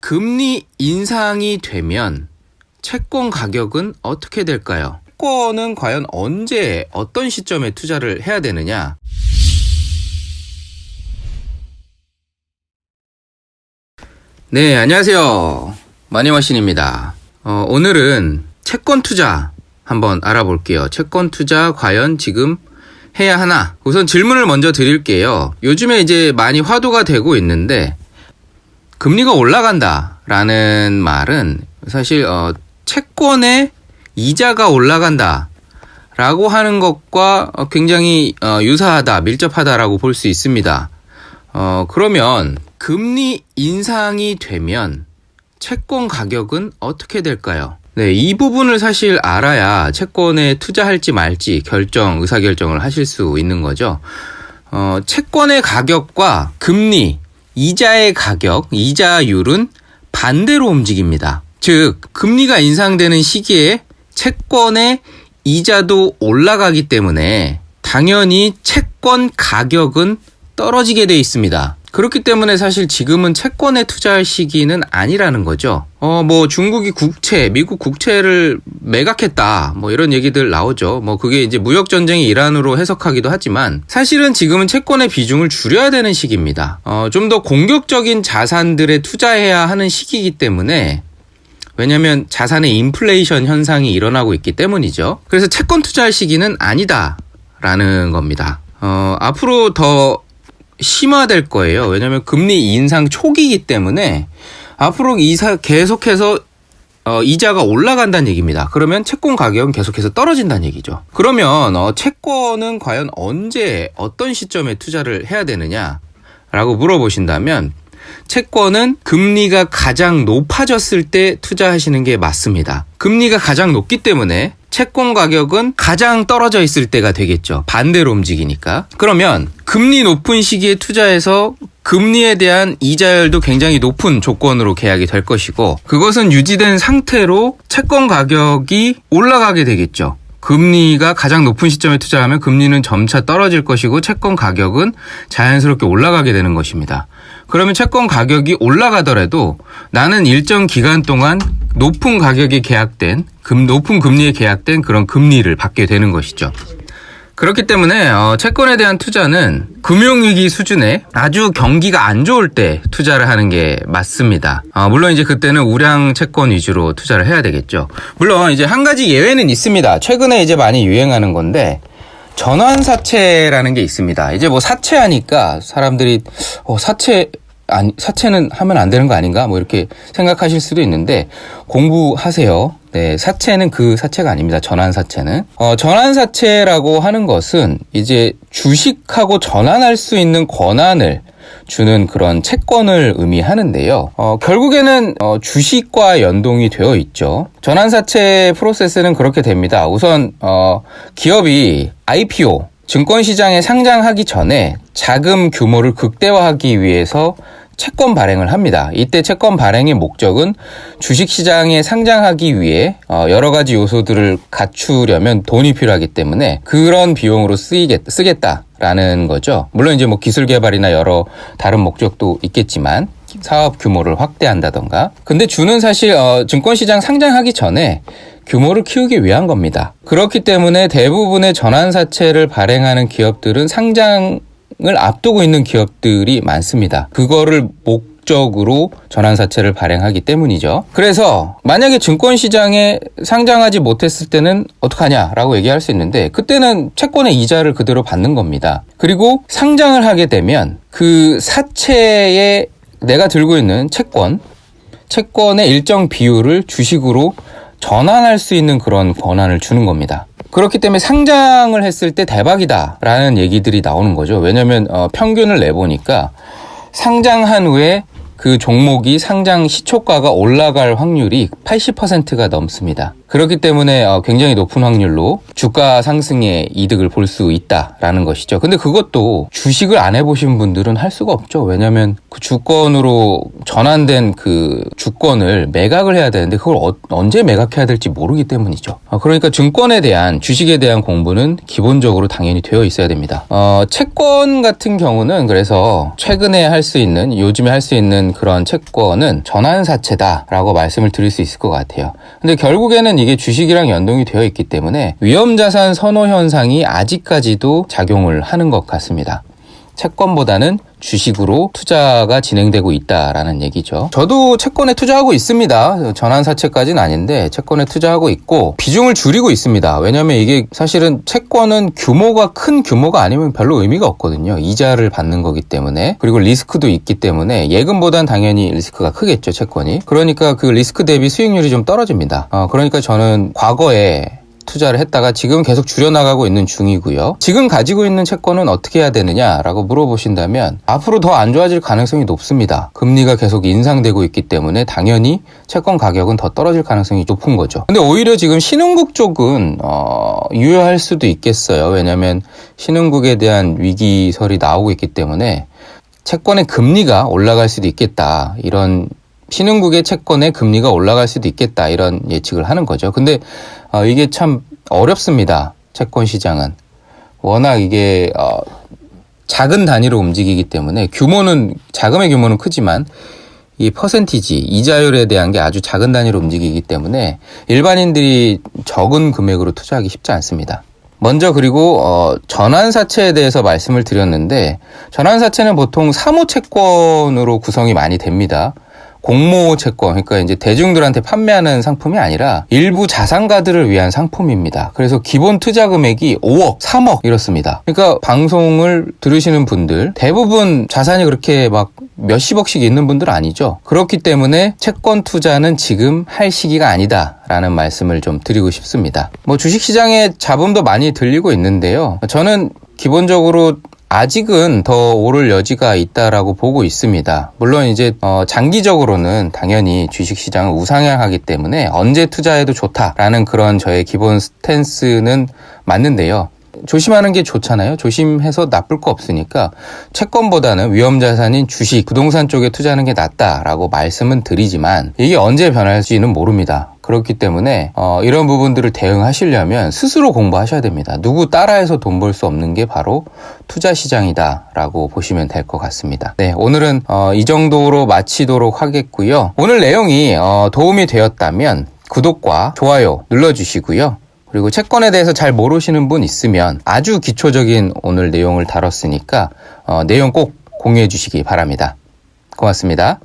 금리 인상이 되면 채권 가격은 어떻게 될까요? 채권은 과연 언제 어떤 시점에 투자를 해야 되느냐? 네, 안녕하세요. 마니머신입니다. 오늘은 채권 투자 한번 알아볼게요. 채권 투자 과연 지금 해야 하나? 우선 질문을 먼저 드릴게요. 요즘에 이제 많이 화두가 되고 있는데 금리가 올라간다 라는 말은 사실 채권의 이자가 올라간다 라고 하는 것과 굉장히 유사하다, 밀접하다라고 볼 수 있습니다. 그러면 금리 인상이 되면 채권 가격은 어떻게 될까요? 네, 이 부분을 사실 알아야 채권에 투자할지 말지 의사결정을 하실 수 있는 거죠. 채권의 가격과 금리, 이자의 가격, 이자율은 반대로 움직입니다. 즉, 금리가 인상되는 시기에 채권의 이자도 올라가기 때문에 당연히 채권 가격은 떨어지게 돼 있습니다. 그렇기 때문에 사실 지금은 채권에 투자할 시기는 아니라는 거죠. 중국이 미국 국채를 매각했다, 이런 얘기들 나오죠. 그게 이제 무역 전쟁의 일환으로 해석하기도 하지만 사실은 지금은 채권의 비중을 줄여야 되는 시기입니다. 좀 더 공격적인 자산들에 투자해야 하는 시기이기 때문에, 왜냐하면 자산의 인플레이션 현상이 일어나고 있기 때문이죠. 그래서 채권 투자할 시기는 아니다라는 겁니다. 앞으로 더 심화될 거예요. 왜냐하면 금리 인상 초기이기 때문에 앞으로 계속해서 이자가 올라간다는 얘기입니다. 그러면 채권 가격은 계속해서 떨어진다는 얘기죠. 그러면 채권은 과연 언제 어떤 시점에 투자를 해야 되느냐라고 물어보신다면 채권은 금리가 가장 높아졌을 때 투자하시는 게 맞습니다. 금리가 가장 높기 때문에 채권 가격은 가장 떨어져 있을 때가 되겠죠. 반대로 움직이니까. 그러면 금리 높은 시기에 투자해서 금리에 대한 이자율도 굉장히 높은 조건으로 계약이 될 것이고, 그것은 유지된 상태로 채권 가격이 올라가게 되겠죠. 금리가 가장 높은 시점에 투자하면 금리는 점차 떨어질 것이고 채권 가격은 자연스럽게 올라가게 되는 것입니다. 그러면 채권 가격이 올라가더라도 나는 일정 기간 동안 높은 가격에 계약된, 높은 금리에 계약된 그런 금리를 받게 되는 것이죠. 그렇기 때문에 채권에 대한 투자는 금융위기 수준에 아주 경기가 안 좋을 때 투자를 하는 게 맞습니다. 물론 이제 그때는 우량 채권 위주로 투자를 해야 되겠죠. 물론 이제 한 가지 예외는 있습니다. 최근에 이제 많이 유행하는 건데 전환사채라는 게 있습니다. 이제 사채하니까 사람들이 사채는 하면 안 되는 거 아닌가? 이렇게 생각하실 수도 있는데 공부하세요. 네, 사채는 그 사채가 아닙니다. 전환사채는. 전환사채라고 하는 것은 이제 주식하고 전환할 수 있는 권한을 주는 그런 채권을 의미하는데요. 결국에는 주식과 연동이 되어 있죠. 전환사채 프로세스는 그렇게 됩니다. 우선 기업이 IPO, 증권시장에 상장하기 전에 자금 규모를 극대화하기 위해서 채권 발행을 합니다. 이때 채권 발행의 목적은 주식시장에 상장하기 위해 여러 가지 요소들을 갖추려면 돈이 필요하기 때문에 그런 비용으로 쓰겠다라는 거죠. 물론 이제 기술 개발이나 여러 다른 목적도 있겠지만 사업 규모를 확대한다던가. 근데 주는 사실 증권시장 상장하기 전에 규모를 키우기 위한 겁니다. 그렇기 때문에 대부분의 전환사채를 발행하는 기업들은 상장을 앞두고 있는 기업들이 많습니다. 그거를 목적으로 전환사채를 발행하기 때문이죠. 그래서 만약에 증권시장에 상장하지 못했을 때는 어떡하냐라고 얘기할 수 있는데, 그때는 채권의 이자를 그대로 받는 겁니다. 그리고 상장을 하게 되면 그 사채에 내가 들고 있는 채권의 일정 비율을 주식으로 전환할 수 있는 그런 권한을 주는 겁니다. 그렇기 때문에 상장을 했을 때 대박이다 라는 얘기들이 나오는 거죠. 왜냐하면 평균을 내보니까 상장한 후에 그 종목이 상장 시초가가 올라갈 확률이 80%가 넘습니다. 그렇기 때문에 굉장히 높은 확률로 주가 상승의 이득을 볼 수 있다라는 것이죠. 근데 그것도 주식을 안 해보신 분들은 할 수가 없죠. 왜냐하면 그 주권으로 전환된 그 주권을 매각을 해야 되는데 그걸 언제 매각해야 될지 모르기 때문이죠. 그러니까 증권에 대한, 주식에 대한 공부는 기본적으로 당연히 되어 있어야 됩니다. 채권 같은 경우는 그래서 최근에 할 수 있는, 요즘에 할 수 있는 그런 채권은 전환사채다라고 말씀을 드릴 수 있을 것 같아요. 근데 결국에는 이게 주식이랑 연동이 되어 있기 때문에 위험자산 선호 현상이 아직까지도 작용을 하는 것 같습니다. 채권보다는 주식으로 투자가 진행되고 있다라는 얘기죠. 저도 채권에 투자하고 있습니다. 전환사채까지는 아닌데 채권에 투자하고 있고 비중을 줄이고 있습니다. 왜냐하면 이게 사실은 채권은 규모가 큰 규모가 아니면 별로 의미가 없거든요. 이자를 받는 거기 때문에, 그리고 리스크도 있기 때문에 예금보단 당연히 리스크가 크겠죠, 채권이. 그러니까 그 리스크 대비 수익률이 좀 떨어집니다. 그러니까 저는 과거에 투자를 했다가 지금 계속 줄여나가고 있는 중이고요. 지금 가지고 있는 채권은 어떻게 해야 되느냐라고 물어보신다면 앞으로 더 안 좋아질 가능성이 높습니다. 금리가 계속 인상되고 있기 때문에 당연히 채권 가격은 더 떨어질 가능성이 높은 거죠. 근데 오히려 지금 신흥국 쪽은 유효할 수도 있겠어요. 왜냐하면 신흥국에 대한 위기설이 나오고 있기 때문에 채권의 금리가 올라갈 수도 있겠다, 이런, 신흥국의 채권의 금리가 올라갈 수도 있겠다, 이런 예측을 하는 거죠. 근데 이게 참 어렵습니다. 채권 시장은 워낙 이게 작은 단위로 움직이기 때문에 자금의 규모는 크지만 이 퍼센티지, 이자율에 대한 게 아주 작은 단위로 움직이기 때문에 일반인들이 적은 금액으로 투자하기 쉽지 않습니다. 먼저 그리고 전환사채에 대해서 말씀을 드렸는데, 전환사채는 보통 사모채권으로 구성이 많이 됩니다. 공모채권, 그러니까 이제 대중들한테 판매하는 상품이 아니라 일부 자산가들을 위한 상품입니다. 그래서 기본 투자 금액이 5억, 3억 이렇습니다. 그러니까 방송을 들으시는 분들 대부분 자산이 그렇게 막 몇십억씩 있는 분들 아니죠. 그렇기 때문에 채권 투자는 지금 할 시기가 아니다라는 말씀을 좀 드리고 싶습니다. 뭐 주식시장에 잡음도 많이 들리고 있는데요. 저는 기본적으로 아직은 더 오를 여지가 있다라고 보고 있습니다. 물론 이제 장기적으로는 당연히 주식시장은 우상향하기 때문에 언제 투자해도 좋다라는 그런 저의 기본 스탠스는 맞는데요. 조심하는 게 좋잖아요. 조심해서 나쁠 거 없으니까 채권보다는 위험자산인 주식, 부동산 쪽에 투자하는 게 낫다라고 말씀은 드리지만 이게 언제 변할지는 모릅니다. 그렇기 때문에 이런 부분들을 대응하시려면 스스로 공부하셔야 됩니다. 누구 따라해서 돈 벌 수 없는 게 바로 투자 시장이다라고 보시면 될 것 같습니다. 네, 오늘은 이 정도로 마치도록 하겠고요. 오늘 내용이 도움이 되었다면 구독과 좋아요 눌러주시고요. 그리고 채권에 대해서 잘 모르시는 분 있으면 아주 기초적인 오늘 내용을 다뤘으니까 내용 꼭 공유해 주시기 바랍니다. 고맙습니다.